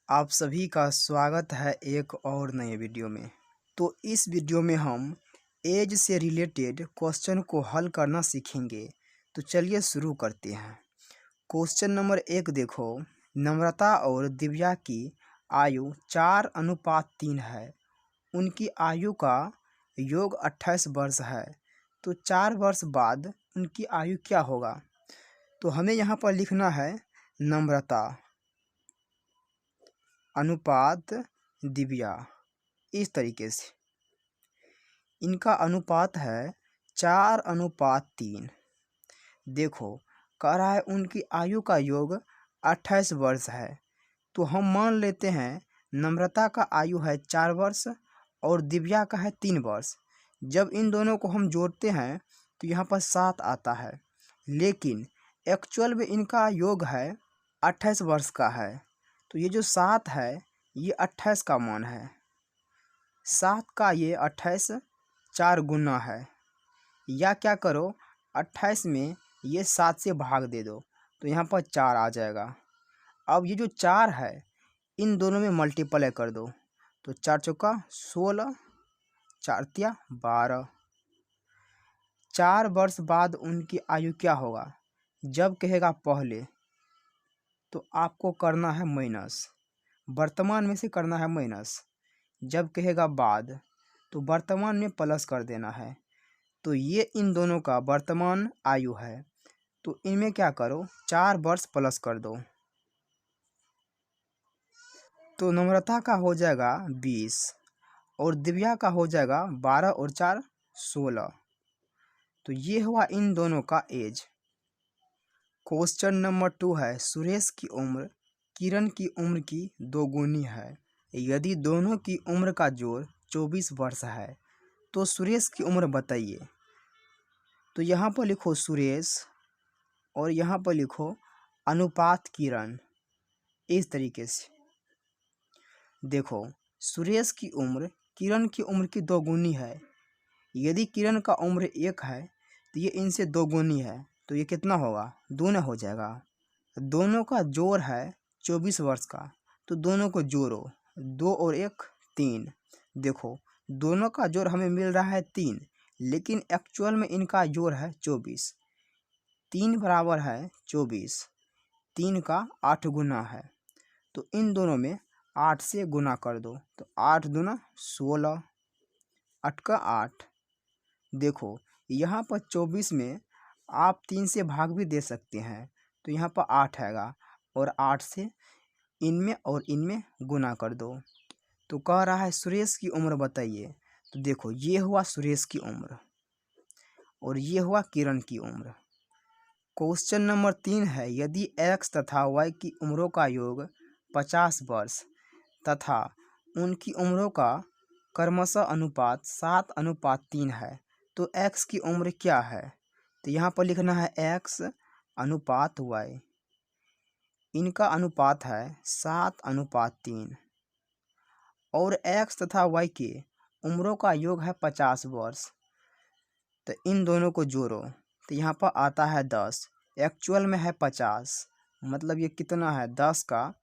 आप सभी का स्वागत है एक और नए वीडियो में। तो इस वीडियो में हम एज से रिलेटेड क्वेश्चन को हल करना सीखेंगे। तो चलिए शुरू करते हैं। क्वेश्चन नंबर 1 देखो, नम्रता और दिव्या की आयु 4:3 है। उनकी आयु का योग 28 वर्ष है। तो 4 वर्ष बाद उनकी आयु क्या होगा? तो हमें यहाँ पर लिखना है नम्रता अनुपात दिव्या। इस तरीके से इनका अनुपात है 4:3। देखो, कह रहा है उनकी आयु का योग 28 वर्ष है। तो हम मान लेते हैं नम्रता का आयु है 4 वर्ष और दिव्या का है 3 वर्ष। जब इन दोनों को हम जोड़ते हैं तो यहाँ पर 7 आता है, लेकिन एक्चुअल में इनका योग है 28 वर्ष का है। तो ये जो 7 है ये 28 का मान है। 7 का ये 28 4 गुना है, या क्या करो 28 में ये 7 से भाग दे दो तो यहाँ पर 4 आ जाएगा। अब ये जो 4 है इन दोनों में मल्टीप्लाई कर दो तो 4 चौका 16, 4 तिया 12। 4 वर्ष बाद उनकी आयु क्या होगा? जब कहेगा पहले तो आपको करना है माइनस, वर्तमान में से करना है माइनस। जब कहेगा बाद तो वर्तमान में प्लस कर देना है। तो ये इन दोनों का वर्तमान आयु है। तो इनमें क्या करो 4 वर्ष प्लस कर दो तो नम्रता का हो जाएगा 20 और दिव्या का हो जाएगा 12 और 4 16। तो ये हुआ इन दोनों का एज। क्वेश्चन नंबर 2 है, सुरेश की उम्र किरण की उम्र की दोगुनी है। यदि दोनों की उम्र का जोड़ 24 वर्ष है तो सुरेश की उम्र बताइए। तो यहाँ पर लिखो सुरेश और यहाँ पर लिखो अनुपात किरण। इस तरीके से देखो, सुरेश की उम्र किरण की उम्र की दोगुनी है। यदि किरण का उम्र 1 है तो ये इनसे दोगुनी है, तो ये कितना होगा? दूना हो जाएगा। दोनों का जोड़ है 24 वर्ष का, तो दोनों को जोड़ो 2 और 1 3। देखो, दोनों का जोड़ हमें मिल रहा है 3, लेकिन एक्चुअल में इनका जोड़ है 24। 3 बराबर है 24, 3 का 8 गुना है। तो इन दोनों में 8 से गुना कर दो तो 8 दूना 16, 8 का 8। देखो, यहाँ पर 24 में आप 3 से भाग भी दे सकते हैं, तो यहाँ पर 8 आएगा और 8 से इनमें और इनमें गुना कर दो। तो कह रहा है सुरेश की उम्र बताइए। तो देखो, ये हुआ सुरेश की उम्र और ये हुआ किरण की उम्र। क्वेश्चन नंबर 3 है, यदि x तथा y की उम्रों का योग 50 वर्ष तथा उनकी उम्रों का क्रमशः अनुपात 7:3 है तो x की उम्र क्या है? तो यहाँ पर लिखना है x अनुपात y। इनका अनुपात है 7:3 और x तथा y के उम्रों का योग है 50 वर्ष। तो इन दोनों को जोड़ो तो यहाँ पर आता है 10। एक्चुअल में है 50, मतलब ये कितना है? 10 का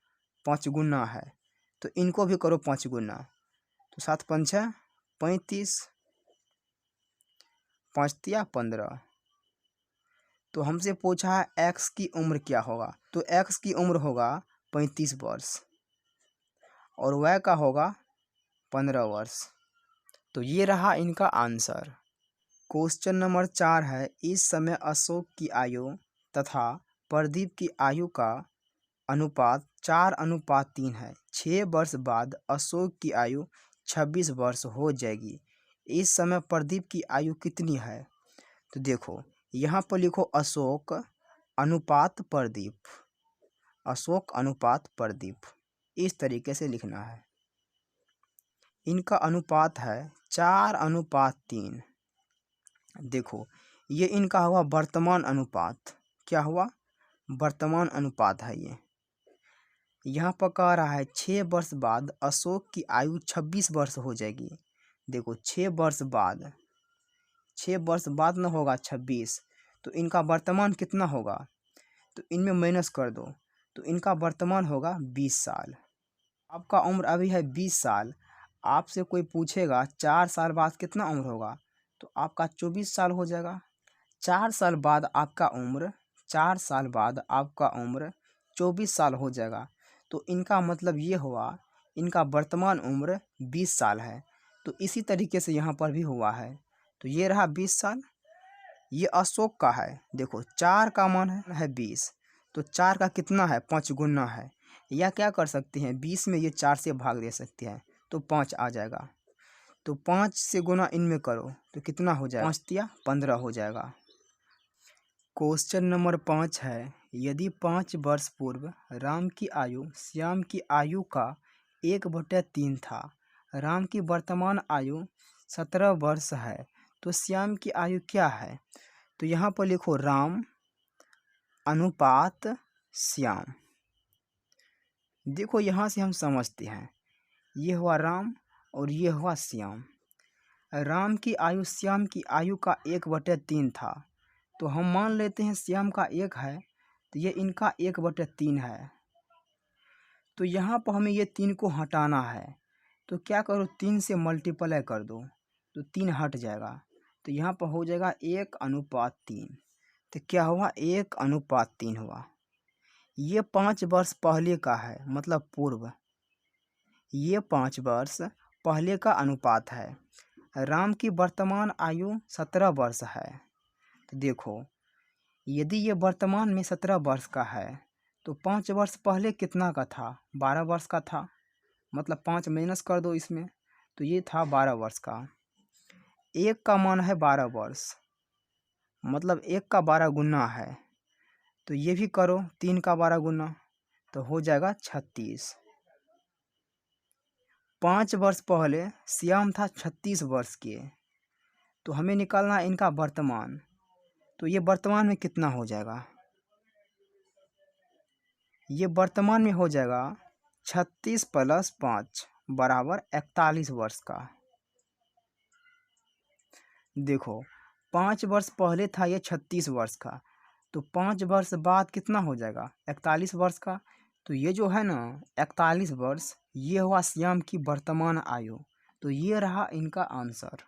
5 गुना है। तो इनको भी करो 5 गुना तो 7 5 35, 5 तिया 15। तो हमसे पूछा है x की उम्र क्या होगा? तो x की उम्र होगा 35 वर्ष और y का होगा 15 वर्ष। तो ये रहा इनका आंसर। क्वेश्चन नंबर 4 है, इस समय अशोक की आयु तथा प्रदीप की आयु का अनुपात 4:3 है। 6 वर्ष बाद अशोक की आयु 26 वर्ष हो जाएगी। इस समय प्रदीप की आयु कितनी है? तो देखो, यहाँ पर लिखो अशोक अनुपात प्रदीप, अशोक अनुपात प्रदीप। इस तरीके से लिखना है। इनका अनुपात है 4:3। देखो, ये इनका हुआ वर्तमान अनुपात। क्या हुआ? वर्तमान अनुपात है ये। यहाँ पर कह रहा है 6 वर्ष बाद अशोक की आयु 26 वर्ष हो जाएगी। देखो, 6 वर्ष बाद, 6 वर्ष बाद न होगा 26, तो इनका वर्तमान कितना होगा? तो इनमें माइनस कर दो तो इनका वर्तमान होगा 20 साल। आपका उम्र अभी है 20 साल। आपसे कोई पूछेगा 4 साल बाद कितना उम्र होगा, तो आपका 24 साल हो जाएगा। 4 साल बाद आपका उम्र 4 साल बाद आपका उम्र 24 साल हो जाएगा। तो इनका मतलब ये हुआ, इनका वर्तमान उम्र 20 साल है। तो इसी तरीके से यहाँ पर भी हुआ है। तो ये रहा 20 साल। ये अशोक का है। देखो 4 का मान है 20, तो 4 का कितना है, 5 गुना है। या क्या कर सकते हैं, 20 में ये 4 से भाग दे सकते हैं, तो 5 आ जाएगा। तो 5 से गुना इनमें करो तो कितना हो जाएगा, 5 तिया 15 हो जाएगा। क्वेश्चन नंबर 5 है, यदि 5 वर्ष पूर्व राम की आयु श्याम की आयु का 1/3 था, राम की वर्तमान आयु 17 वर्ष है, तो श्याम की आयु क्या है। तो यहाँ पर लिखो राम अनुपात श्याम। देखो यहाँ से हम समझते हैं, ये हुआ राम और ये हुआ श्याम। राम की आयु श्याम की आयु का 1/3 था, तो हम मान लेते हैं श्याम का 1 है, तो ये इनका 1/3 है। तो यहाँ पर हमें ये 3 को हटाना है, तो क्या करो, 3 से मल्टीप्लाई कर दो, तो 3 हट जाएगा। तो यहाँ पर हो जाएगा 1/3। तो क्या हुआ, 1/3 हुआ। ये 5 वर्ष पहले का है, मतलब पूर्व। ये 5 वर्ष पहले का अनुपात है। राम की वर्तमान आयु 17 वर्ष है। तो देखो, यदि ये वर्तमान में 17 वर्ष का है, तो 5 वर्ष पहले कितना का था, 12 वर्ष का था। मतलब 5 माइनस कर दो इसमें, तो ये था 12 वर्ष का। 1 का मान है 12 वर्ष, मतलब 1 का 12 गुना है। तो ये भी करो, 3 का 12 गुना, तो हो जाएगा 36। 5 वर्ष पहले श्याम था 36 वर्ष के, तो हमें निकालना है इनका वर्तमान। तो ये वर्तमान में कितना हो जाएगा, ये वर्तमान में हो जाएगा 36 + 5 बराबर 41 वर्ष का। देखो 5 वर्ष पहले था ये 36 वर्ष का, तो 5 वर्ष बाद कितना हो जाएगा, 41 वर्ष का। तो ये जो है ना 41 वर्ष, ये हुआ श्याम की वर्तमान आयु। तो ये रहा इनका आंसर।